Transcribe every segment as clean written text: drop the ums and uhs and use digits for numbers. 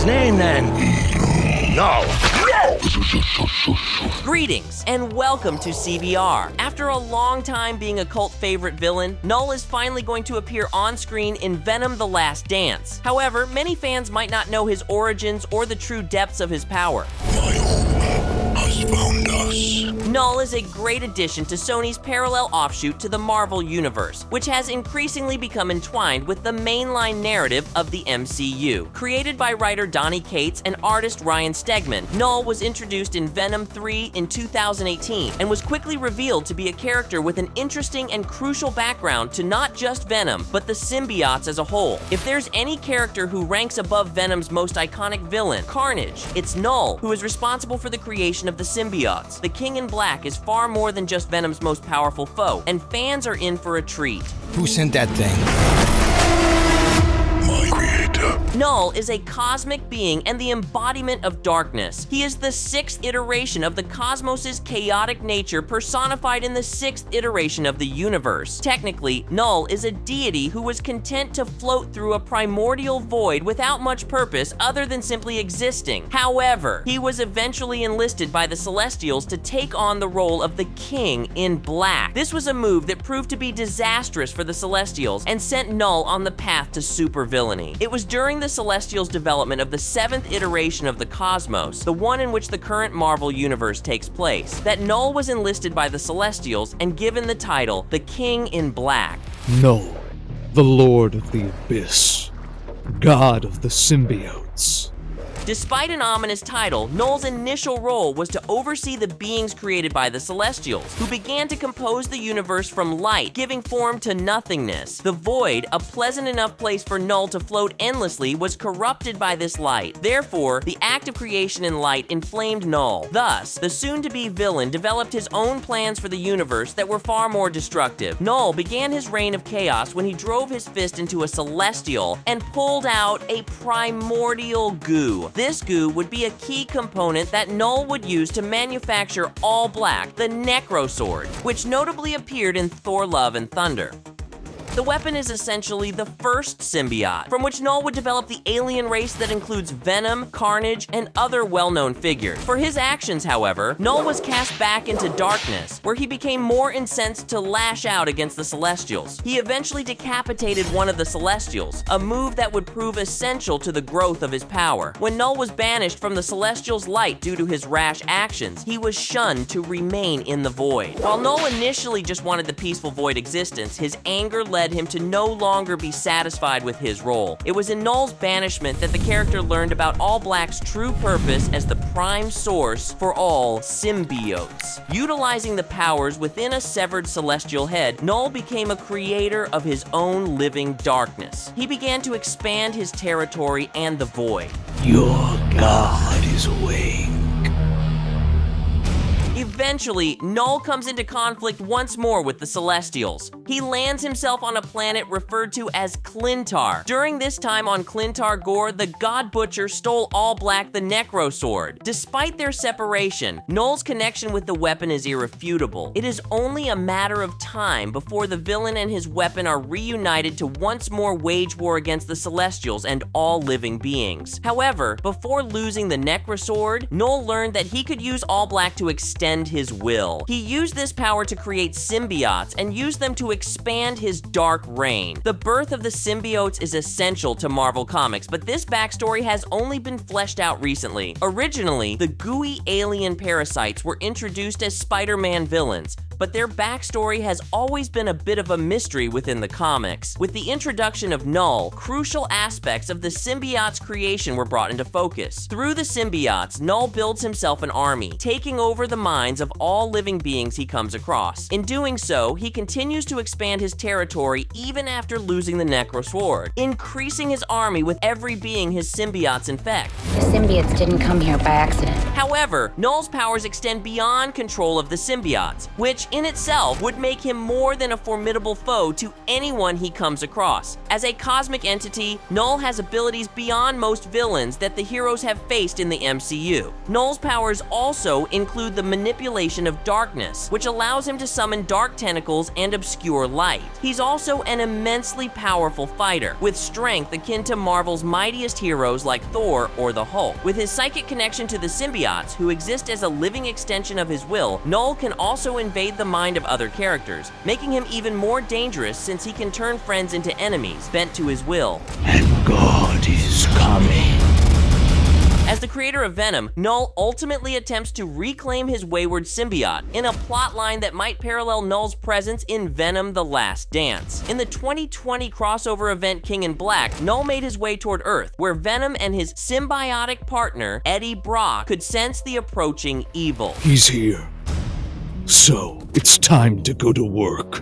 name then? No! Greetings, and welcome to CBR. After a long time being a cult favorite villain, Knull is finally going to appear on screen in Venom: The Last Dance. However, many fans might not know his origins or the true depths of his power. My home has found us. Knull is a great addition to Sony's parallel offshoot to the Marvel Universe, which has increasingly become entwined with the mainline narrative of the MCU. Created by writer Donny Cates and artist Ryan Stegman, Knull was introduced in Venom 3 in 2018 and was quickly revealed to be a character with an interesting and crucial background to not just Venom, but the symbiotes as a whole. If there's any character who ranks above Venom's most iconic villain, Carnage, it's Knull, who is responsible for the creation of the symbiotes. The King in Black is far more than just Venom's most powerful foe, and fans are in for a treat. Who sent that thing? My creator. Knull is a cosmic being and the embodiment of darkness. He is the 6th iteration of the cosmos' chaotic nature personified in the 6th iteration of the universe. Technically, Knull is a deity who was content to float through a primordial void without much purpose other than simply existing. However, he was eventually enlisted by the Celestials to take on the role of the King in Black. This was a move that proved to be disastrous for the Celestials and sent Knull on the path to supervillainy. It was during the Celestials' development of the 7th iteration of the Cosmos, the one in which the current Marvel Universe takes place, that Knull was enlisted by the Celestials and given the title the King in Black. Knull, the Lord of the Abyss, God of the Symbiotes. Despite an ominous title, Knull's initial role was to oversee the beings created by the Celestials, who began to compose the universe from light, giving form to nothingness. The Void, a pleasant enough place for Knull to float endlessly, was corrupted by this light. Therefore, the act of creation in light inflamed Knull. Thus, the soon-to-be villain developed his own plans for the universe that were far more destructive. Knull began his reign of chaos when he drove his fist into a Celestial and pulled out a primordial goo. This goo would be a key component that Knull would use to manufacture All Black, the Necro Sword, which notably appeared in Thor: Love and Thunder. The weapon is essentially the first symbiote, from which Knull would develop the alien race that includes Venom, Carnage, and other well-known figures. For his actions, however, Knull was cast back into darkness, where he became more incensed to lash out against the Celestials. He eventually decapitated one of the Celestials, a move that would prove essential to the growth of his power. When Knull was banished from the Celestials' light due to his rash actions, he was shunned to remain in the Void. While Knull initially just wanted the peaceful Void existence, his anger led him to no longer be satisfied with his role. It was in Knull's banishment that the character learned about All Black's true purpose as the prime source for all symbiotes. Utilizing the powers within a severed celestial head, Knull became a creator of his own living darkness. He began to expand his territory and the Void. Your god is awake. Eventually, Knull comes into conflict once more with the Celestials. He lands himself on a planet referred to as Clintar. During this time on Clintar Gore, the God Butcher stole All Black, the Necro Sword. Despite their separation, Knull's connection with the weapon is irrefutable. It is only a matter of time before the villain and his weapon are reunited to once more wage war against the Celestials and all living beings. However, before losing the Necro Sword, Knull learned that he could use All Black to extend his will. He used this power to create symbiotes and used them to expand his dark reign. The birth of the symbiotes is essential to Marvel Comics, but this backstory has only been fleshed out recently. Originally, the gooey alien parasites were introduced as Spider-Man villains, but their backstory has always been a bit of a mystery within the comics. With the introduction of Knull, crucial aspects of the symbiote's creation were brought into focus. Through the symbiotes, Knull builds himself an army, taking over the minds of all living beings he comes across. In doing so, he continues to expand his territory even after losing the Necro Sword, increasing his army with every being his symbiotes infect. The symbiotes didn't come here by accident. However, Knull's powers extend beyond control of the symbiotes, which which in itself would make him more than a formidable foe to anyone he comes across. As a cosmic entity, Knull has abilities beyond most villains that the heroes have faced in the MCU. Knull's powers also include the manipulation of darkness, which allows him to summon dark tentacles and obscure light. He's also an immensely powerful fighter, with strength akin to Marvel's mightiest heroes like Thor or the Hulk. With his psychic connection to the symbiotes, who exist as a living extension of his will, Knull can also invade the mind of other characters, making him even more dangerous since he can turn friends into enemies, bent to his will. And God is coming. As the creator of Venom, Knull ultimately attempts to reclaim his wayward symbiote in a plotline that might parallel Knull's presence in Venom: The Last Dance. In the 2020 crossover event King in Black, Knull made his way toward Earth, where Venom and his symbiotic partner, Eddie Brock, could sense the approaching evil. He's here. So, it's time to go to work.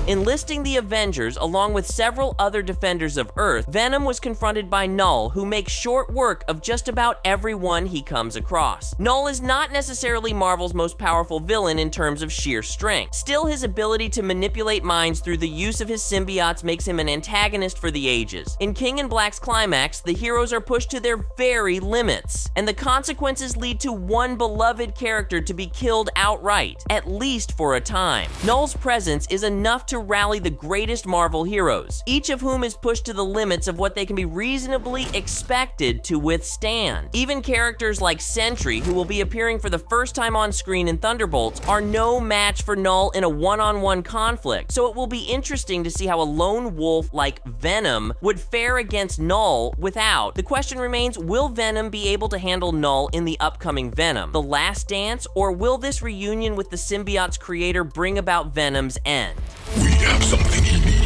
Enlisting the Avengers along with several other defenders of Earth, Venom was confronted by Knull, who makes short work of just about everyone he comes across. Knull is not necessarily Marvel's most powerful villain in terms of sheer strength. Still, his ability to manipulate minds through the use of his symbiotes makes him an antagonist for the ages. In King in Black's climax, the heroes are pushed to their very limits, and the consequences lead to one beloved character to be killed outright, at least for a time. Knull's presence is enough to rally the greatest Marvel heroes, each of whom is pushed to the limits of what they can be reasonably expected to withstand. Even characters like Sentry, who will be appearing for the first time on screen in Thunderbolts, are no match for Knull in a one-on-one conflict, so it will be interesting to see how a lone wolf like Venom would fare against Knull without. The question remains, will Venom be able to handle Knull in the upcoming Venom: The Last Dance, or will this reunion with the symbiote's creator bring about Venom's end? We have something he needs.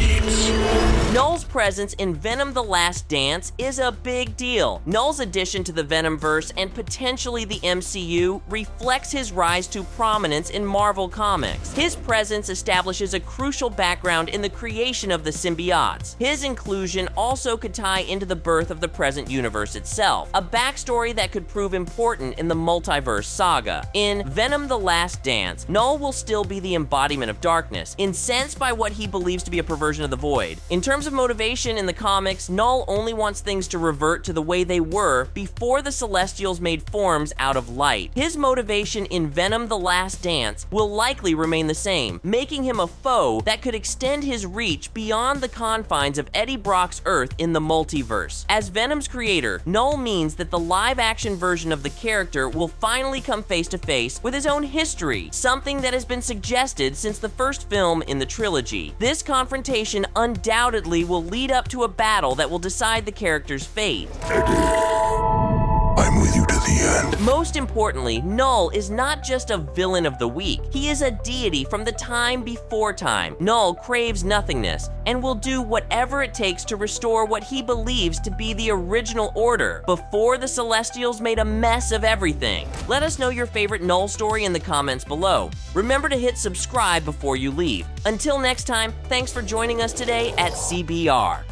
Knull's presence in Venom: The Last Dance is a big deal. Knull's addition to the Venomverse and potentially the MCU reflects his rise to prominence in Marvel Comics. His presence establishes a crucial background in the creation of the symbiotes. His inclusion also could tie into the birth of the present universe itself, a backstory that could prove important in the multiverse saga. In Venom: The Last Dance, Knull will still be the embodiment of darkness, incensed by what he believes to be a perversion of the void. In terms of motivation in the comics, Knull only wants things to revert to the way they were before the Celestials made forms out of light. His motivation in Venom: The Last Dance will likely remain the same, making him a foe that could extend his reach beyond the confines of Eddie Brock's Earth in the multiverse. As Venom's creator, Knull means that the live-action version of the character will finally come face-to-face with his own history, something that has been suggested since the first film in the trilogy. This confrontation undoubtedly will lead up to a battle that will decide the character's fate. I'm with you to the end. Most importantly, Knull is not just a villain of the week. He is a deity from the time before time. Knull craves nothingness and will do whatever it takes to restore what he believes to be the original order before the Celestials made a mess of everything. Let us know your favorite Knull story in the comments below. Remember to hit subscribe before you leave. Until next time, thanks for joining us today at CBR.